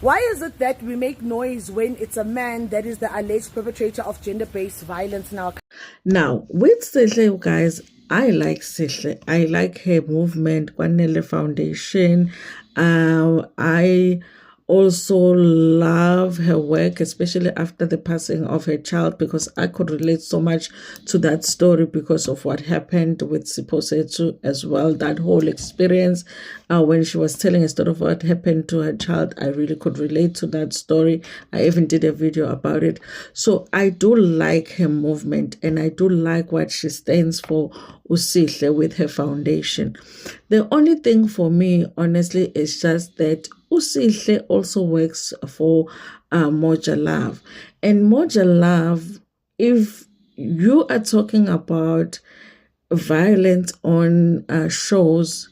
Why is it that we make noise when it's a man that is the alleged perpetrator of gender-based violence now? Now, with Sihle, guys, I like Sihle. I like her movement, Kwanele Foundation. I also love her work, especially after the passing of her child, because I could relate so much to that story because of what happened with Siposetu as well. That whole experience, when she was telling a story of what happened to her child, I really could relate to that story. I even did a video about it. So I do like her movement, and I do like what she stands for, Usihle, with her foundation. The only thing for me, honestly, is just that Sihle also works for Moja Love. And Moja Love, if you are talking about violence on shows,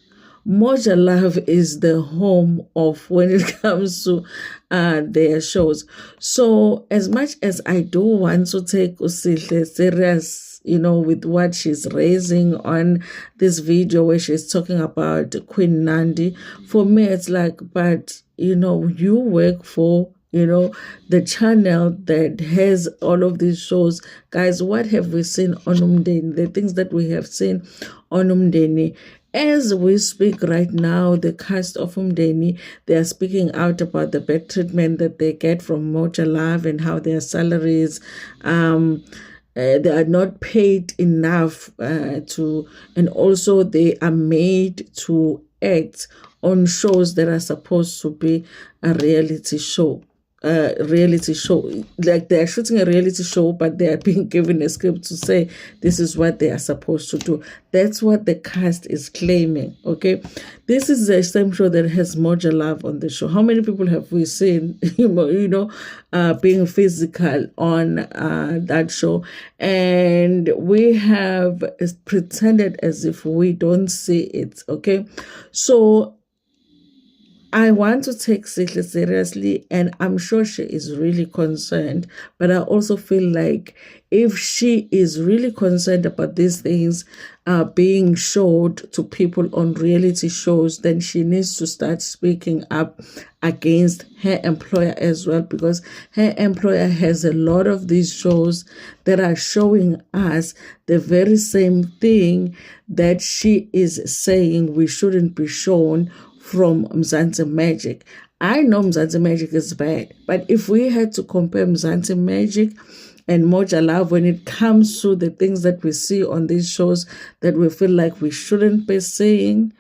Moja Love is the home of when it comes to their shows. So as much as I do want to take Sihle serious, with what she's raising on this video where she's talking about Queen Nandi, for me it's like, but you work for the channel that has all of these shows. Guys, what have we seen on Umdeni? The things that we have seen on Umdeni. As we speak right now, the cast of Umdeni, they are speaking out about the bad treatment that they get from Moja Love and how their salaries they are not paid enough and also they are made to act on shows that are supposed to be a reality show. Like they are shooting a reality show, but they are being given a script to say this is what they are supposed to do. That's what the cast is claiming. Okay, this is the same show that has Moja Love on the show. How many people have we seen being physical on that show? And we have pretended as if we don't see it. Okay, so I want to take Sihle seriously, and I'm sure she is really concerned. But I also feel like if she is really concerned about these things being showed to people on reality shows, then she needs to start speaking up against her employer as well, because her employer has a lot of these shows that are showing us the very same thing that she is saying we shouldn't be shown from Mzansi Magic. I know Mzansi Magic is bad, but if we had to compare Mzansi Magic and Moja Love when it comes to the things that we see on these shows that we feel like we shouldn't be seeing,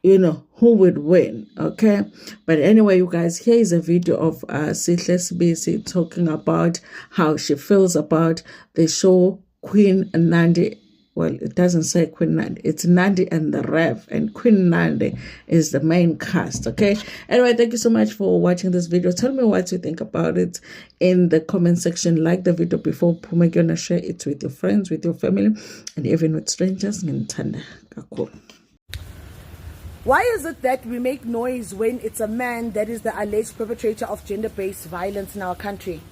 who would win? Okay, but anyway, you guys, here is a video of Sihle Sibisi talking about how she feels about the show Queen Nandi. Well, it doesn't say Queen Nandi. It's Nandi and the Rev. And Queen Nandi is the main cast, okay? Anyway, thank you so much for watching this video. Tell me what you think about it in the comment section. Like the video before you're going to share it with your friends, with your family, and even with strangers. Why is it that we make noise when it's a man that is the alleged perpetrator of gender-based violence in our country?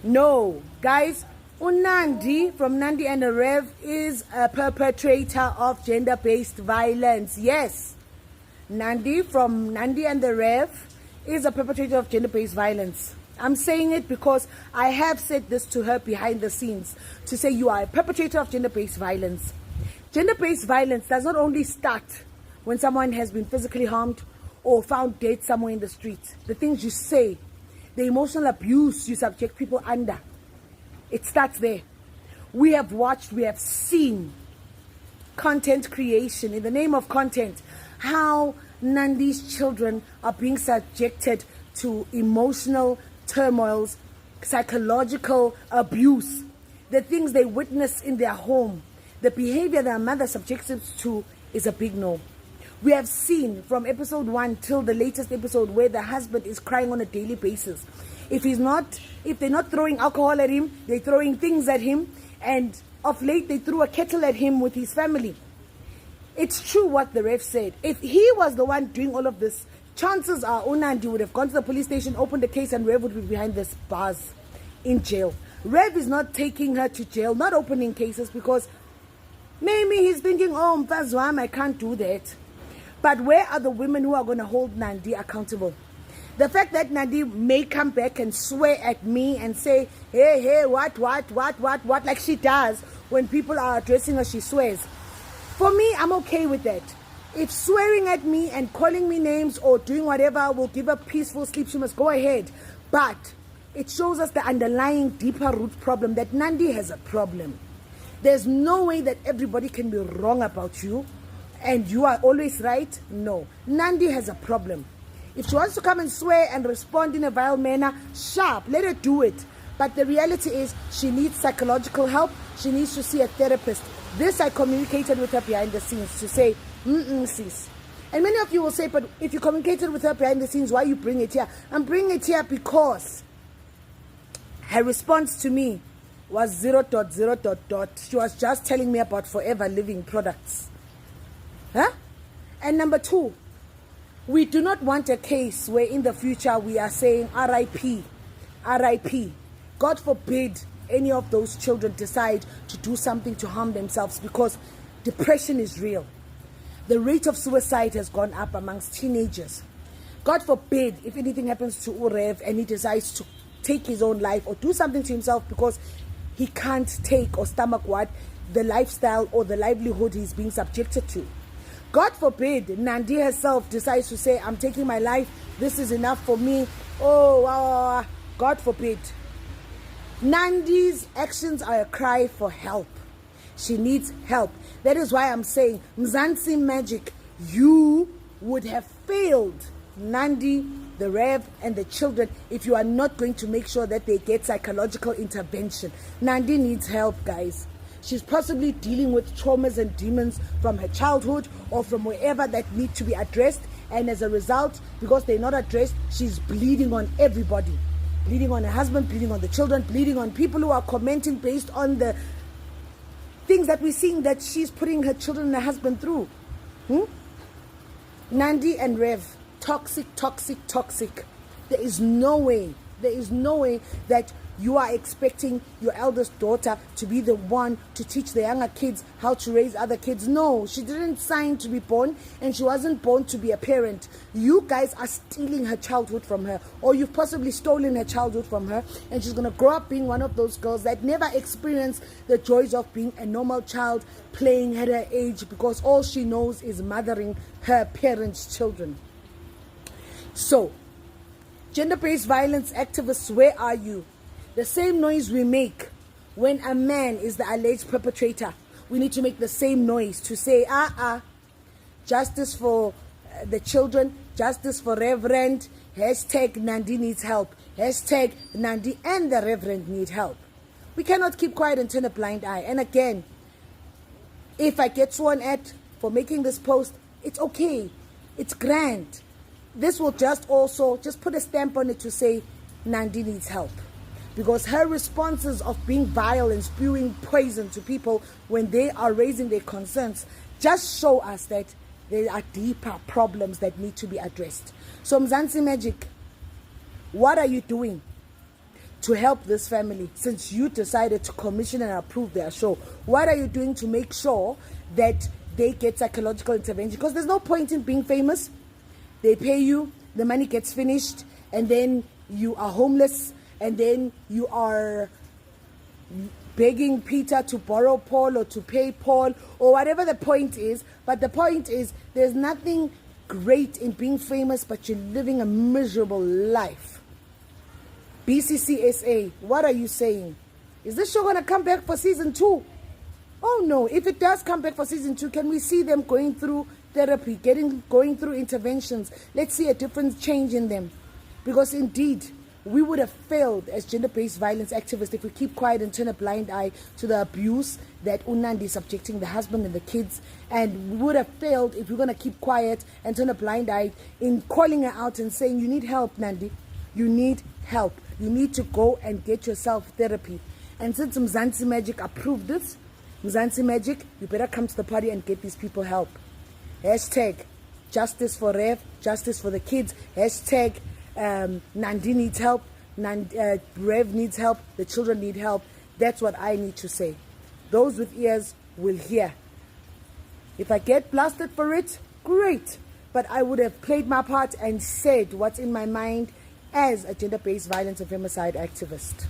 No, guys. Nandi from Nandi and the Rev is a perpetrator of gender-based violence. Yes, Nandi from Nandi and the Rev is a perpetrator of gender-based violence. I'm saying it because I have said this to her behind the scenes, to say you are a perpetrator of gender-based violence. Gender-based violence does not only start when someone has been physically harmed or found dead somewhere in the street. The things you say, the emotional abuse you subject people under, it starts there. We have watched, we have seen content creation, in the name of content, how Nandi's children are being subjected to emotional turmoils, psychological abuse, the things they witness in their home, the behavior their mother subjects them to is a big no. We have seen from episode 1 till the latest episode where the husband is crying on a daily basis. If they're not throwing alcohol at him, they're throwing things at him, and of late they threw a kettle at him with his family. It's true what the Rev said. If he was the one doing all of this, chances are Nandi would have gone to the police station, opened the case, and Rev would be behind this bars in jail. Rev is not taking her to jail, not opening cases, because maybe he's thinking, oh, Mfazwam, I can't do that. But where are the women who are going to hold Nandi accountable? The fact that Nandi may come back and swear at me and say, hey, what, like she does when people are addressing her, she swears. For me, I'm okay with that. If swearing at me and calling me names or doing whatever will give her peaceful sleep, she must go ahead. But it shows us the underlying deeper root problem, that Nandi has a problem. There's no way that everybody can be wrong about you and you are always right. No. Nandi has a problem. If she wants to come and swear and respond in a vile manner, sharp, let her do it. But the reality is she needs psychological help. She needs to see a therapist. This I communicated with her behind the scenes to say, sis. And many of you will say, but if you communicated with her behind the scenes, why you bring it here? I'm bringing it here because her response to me was ... She was just telling me about Forever Living products. Huh? And number two, we do not want a case where in the future we are saying RIP. God forbid any of those children decide to do something to harm themselves, because depression is real. The rate of suicide has gone up amongst teenagers. God forbid if anything happens to Urev and he decides to take his own life or do something to himself because he can't take or stomach the lifestyle or the livelihood he's being subjected to. God forbid Nandi herself decides to say, I'm taking my life, this is enough for me. God forbid. Nandi's actions are a cry for help. She needs help. That is why I'm saying, Mzansi Magic, you would have failed Nandi, the Rev, and the children if you are not going to make sure that they get psychological intervention. Nandi needs help, guys. She's possibly dealing with traumas and demons from her childhood or from wherever that need to be addressed. And as a result, because they're not addressed, she's bleeding on everybody. Bleeding on her husband, bleeding on the children, bleeding on people who are commenting based on the things that we're seeing that she's putting her children and her husband through. Nandi and Rev, toxic. There is no way that you are expecting your eldest daughter to be the one to teach the younger kids how to raise other kids. No, she didn't sign to be born, and she wasn't born to be a parent. You guys are stealing her childhood from her, or you've possibly stolen her childhood from her, and she's going to grow up being one of those girls that never experienced the joys of being a normal child playing at her age, because all she knows is mothering her parents' children. So, gender-based violence activists, where are you? The same noise we make when a man is the alleged perpetrator, we need to make the same noise to say, justice for the children, justice for Reverend, hashtag Nandi needs help, hashtag Nandi and the Reverend need help. We cannot keep quiet and turn a blind eye. And again, if I get sworn at for making this post, it's okay. It's grand. This will just put a stamp on it to say Nandi needs help. Because her responses of being vile and spewing poison to people when they are raising their concerns just show us that there are deeper problems that need to be addressed. So Mzansi Magic, what are you doing to help this family since you decided to commission and approve their show? What are you doing to make sure that they get psychological intervention? Because there's no point in being famous. They pay you, the money gets finished, and then you are homeless, and then you are begging Peter to borrow Paul or to pay Paul or whatever the point is. But the point is, there's nothing great in being famous, but you're living a miserable life. BCCSA, what are you saying? Is this show going to come back for season 2? Oh no, if it does come back for season 2, can we see them going through therapy, going through interventions? Let's see a different change in them. Because indeed, we would have failed as gender-based violence activists if we keep quiet and turn a blind eye to the abuse that Unandi is subjecting the husband and the kids. And we would have failed if we're going to keep quiet and turn a blind eye in calling her out and saying, you need help, Nandi. You need help. You need to go and get yourself therapy. And since Mzansi Magic approved this, Mzansi Magic, you better come to the party and get these people help. Hashtag justice for Rev, justice for the kids. Hashtag Nandi needs help, Rev needs help, the children need help. That's what I need to say. Those with ears will hear. If I get blasted for it, great. but I would have played my part and said what's in my mind as a gender-based violence and femicide activist.